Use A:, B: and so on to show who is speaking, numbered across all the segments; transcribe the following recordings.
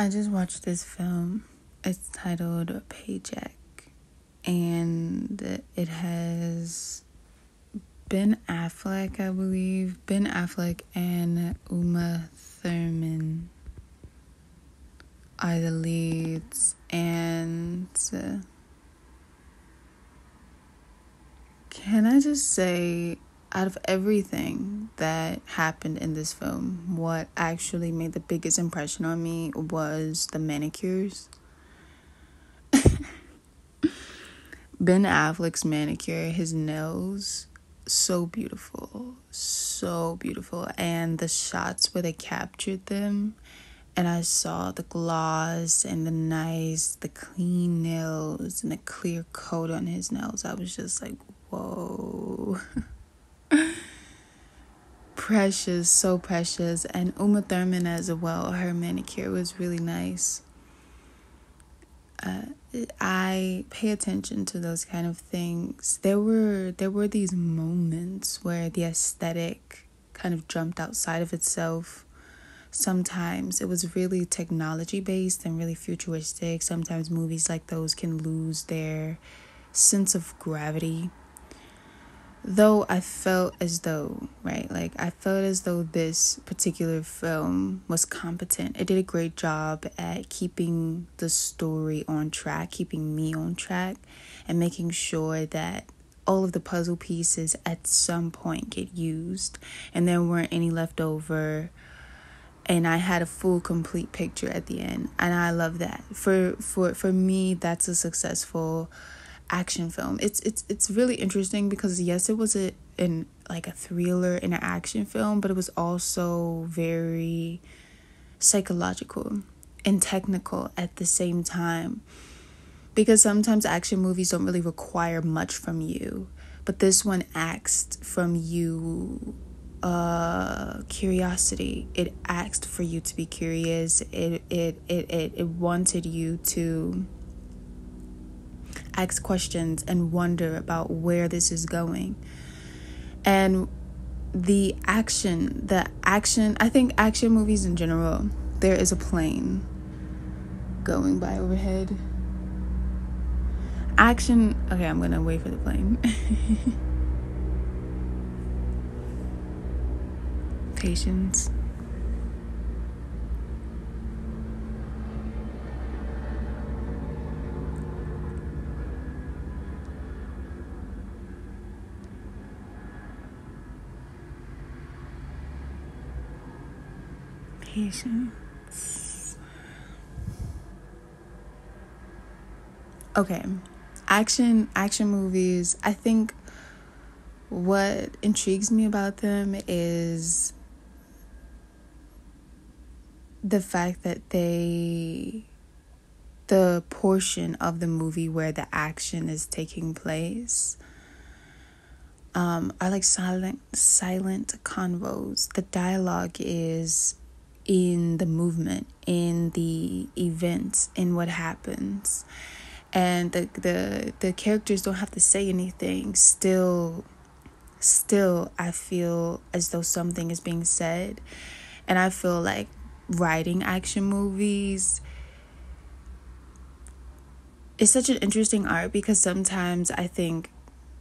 A: I just watched this film. It's titled Paycheck, and it has Ben Affleck, I believe. Ben Affleck and Uma Thurman are the leads, and can I just say, out of everything that happened in this film, what actually made the biggest impression on me was the manicures. Ben Affleck's manicure, his nails, so beautiful, and the shots where they captured them, and I saw the gloss and the clean nails and the clear coat on his nails. I was just like, whoa. Precious, so precious. And Uma Thurman as well, her manicure was really nice. I pay attention to those kind of things. There were these moments where the aesthetic kind of jumped outside of itself. Sometimes it was really technology based and really futuristic. Sometimes movies like those can lose their sense of gravity. Though I felt as though, this particular film was competent. It did a great job at keeping the story on track, keeping me on track, and making sure that all of the puzzle pieces at some point get used and there weren't any left over. And I had a full, complete picture at the end. And I love that. For me, that's a successful action film. It's really interesting because yes, it was a thriller and an action film, but it was also very psychological and technical at the same time, because sometimes action movies don't really require much from you, but this one asked from you curiosity. It asked for you to be curious. It wanted you to ask questions and wonder about where this is going. And the action, I think action movies in general, there is a plane going by overhead. Okay, I'm gonna wait for the plane. Patience. Patience. Okay. Action movies, I think what intrigues me about them is the fact that the portion of the movie where the action is taking place are like silent convos. The dialogue is in the movement, in the events, in what happens, and the characters don't have to say anything. Still I feel as though something is being said. And I feel like writing action movies is such an interesting art, because sometimes I think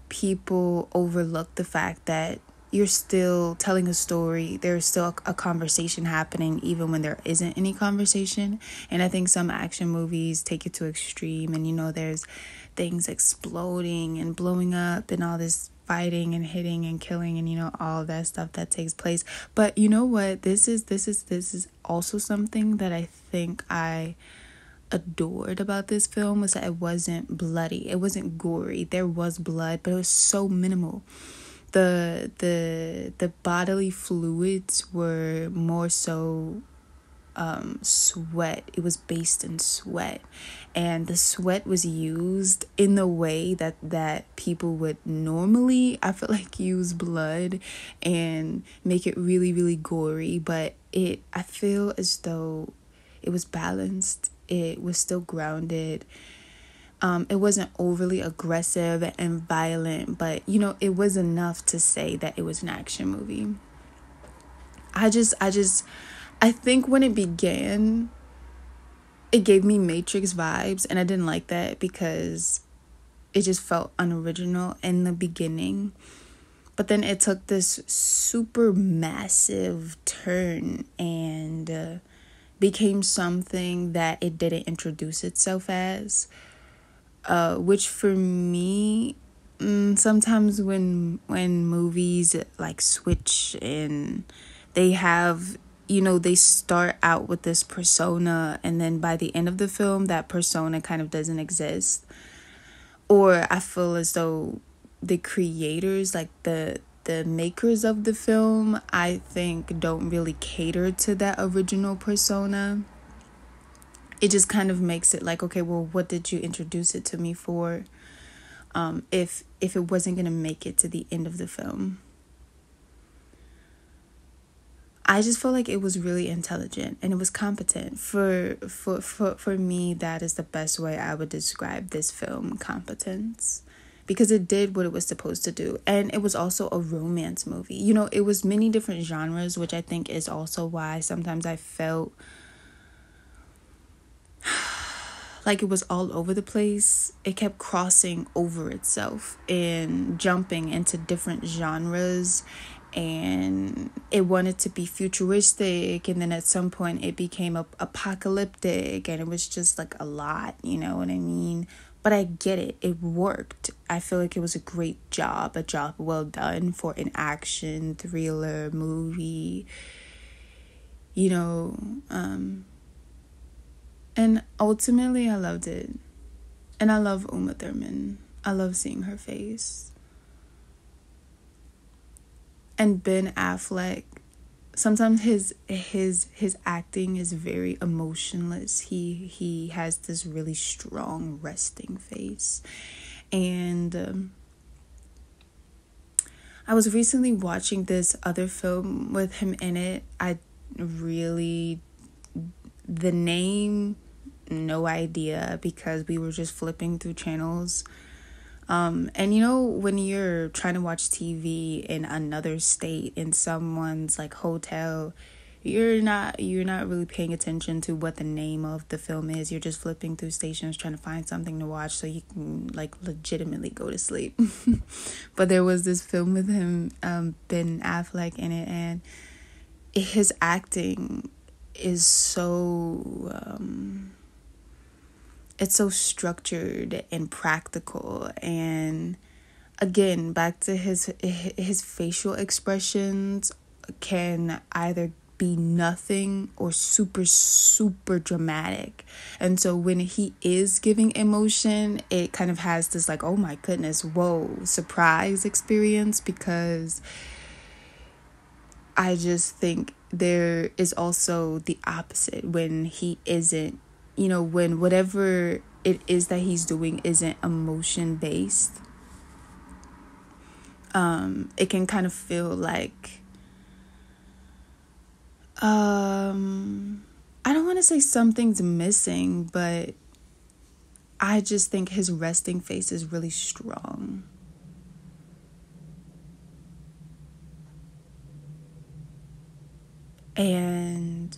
A: people overlook the fact that you're still telling a story. There's still a conversation happening even when there isn't any conversation. And I think some action movies take it to extreme, and there's things exploding and blowing up and all this fighting and hitting and killing and all that stuff that takes place. But you know what, this is also something that I think I adored about this film, was that it wasn't bloody, it wasn't gory. There was blood, but it was so minimal. The bodily fluids were more so sweat. It was based in sweat, and the sweat was used in the way that people would normally, I feel like, use blood and make it really, really gory. But I feel as though it was balanced. It was still grounded. It wasn't overly aggressive and violent, but it was enough to say that it was an action movie. I think when it began, it gave me Matrix vibes, and I didn't like that because it just felt unoriginal in the beginning. But then it took this super massive turn and became something that it didn't introduce itself as. Which for me, sometimes when movies like switch and they have, they start out with this persona, and then by the end of the film that persona kind of doesn't exist. Or I feel as though the creators, like the makers of the film, I think don't really cater to that original persona. It just kind of makes it like, okay, well, what did you introduce it to me for? If it wasn't gonna make it to the end of the film. I just feel like it was really intelligent and it was competent. For me, that is the best way I would describe this film, competence. Because it did what it was supposed to do. And it was also a romance movie. It was many different genres, which I think is also why sometimes I felt like it was all over the place. It kept crossing over itself and jumping into different genres, and it wanted to be futuristic, and then at some point it became apocalyptic, and it was just like a lot, you know what I mean? But I get it. It worked. I feel like it was a great job, a job well done for an action thriller movie, and ultimately I loved it. And I love Uma Thurman. I love seeing her face. And Ben Affleck, sometimes his acting is very emotionless. He has this really strong resting face. And I was recently watching this other film with him in it. The name, no idea, because we were just flipping through channels. And when you're trying to watch TV in another state, in someone's like hotel, you're not really paying attention to what the name of the film is. You're just flipping through stations trying to find something to watch so you can like legitimately go to sleep. But there was this film with him, Ben Affleck in it, and his acting is so it's so structured and practical. And again, back to his facial expressions can either be nothing or super, super dramatic. And so when he is giving emotion, it kind of has this like, oh my goodness, whoa, surprise experience. Because I just think there is also the opposite when he isn't, when whatever it is that he's doing isn't emotion based. It can kind of feel like, I don't want to say something's missing, but I just think his resting face is really strong. And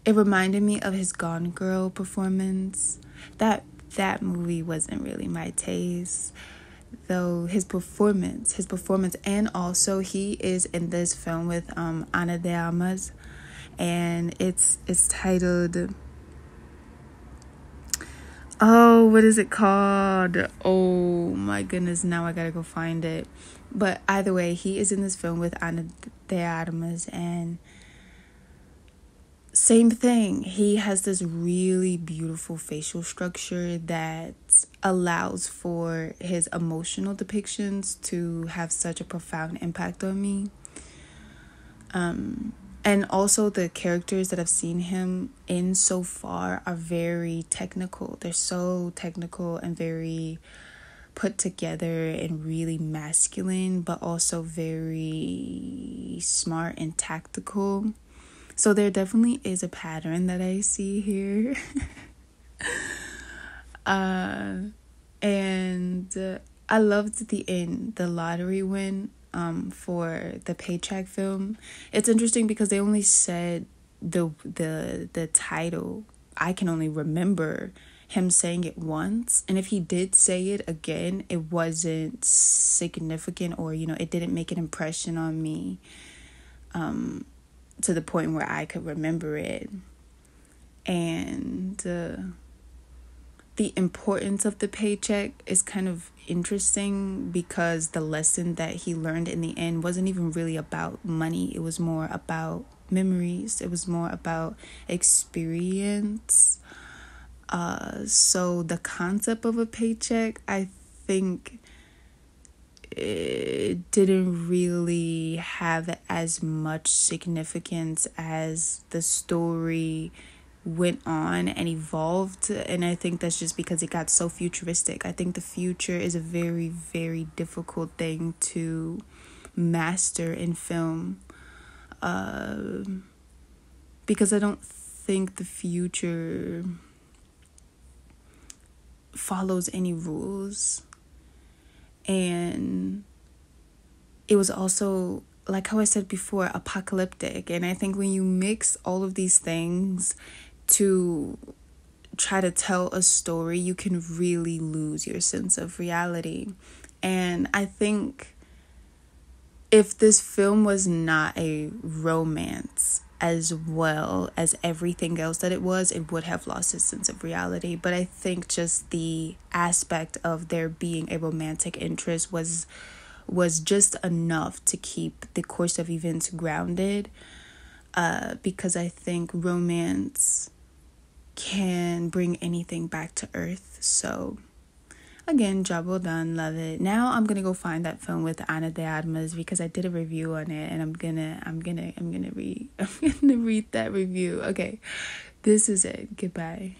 A: it reminded me of his Gone Girl performance. That movie wasn't really my taste, though his performance, and also he is in this film with Ana de Armas, and it's titled, oh, what is it called? Oh my goodness, now I gotta go find it. But either way, he is in this film with Ana de Armas, and same thing. He has this really beautiful facial structure that allows for his emotional depictions to have such a profound impact on me. And also the characters that I've seen him in so far are very technical. They're so technical and very put together and really masculine, but also very smart and tactical. So there definitely is a pattern that I see here. And I loved the end, the lottery win for the Paycheck film. It's interesting because they only said the title I can only remember him saying it once, and if he did say it again, it wasn't significant, or it didn't make an impression on me to the point where I could remember it. And the importance of the paycheck is kind of interesting, because the lesson that he learned in the end wasn't even really about money. It was more about memories. It was more about experience. So the concept of a paycheck, I think it didn't really have as much significance as the story went on and evolved. And I think that's just because it got so futuristic. I think the future is a very, very difficult thing to master in film, because I don't think the future follows any rules. And it was also, like how I said before, apocalyptic. And I think when you mix all of these things to try to tell a story, you can really lose your sense of reality. And I think if this film was not a romance as well as everything else that it would have lost its sense of reality. But I think just the aspect of there being a romantic interest was just enough to keep the course of events grounded, because I think romance can bring anything back to earth. So again, job well done, love it. Now I'm gonna go find that film with Ana de Armas, because I did a review on it, and I'm gonna read that review. Okay, this is it. Goodbye.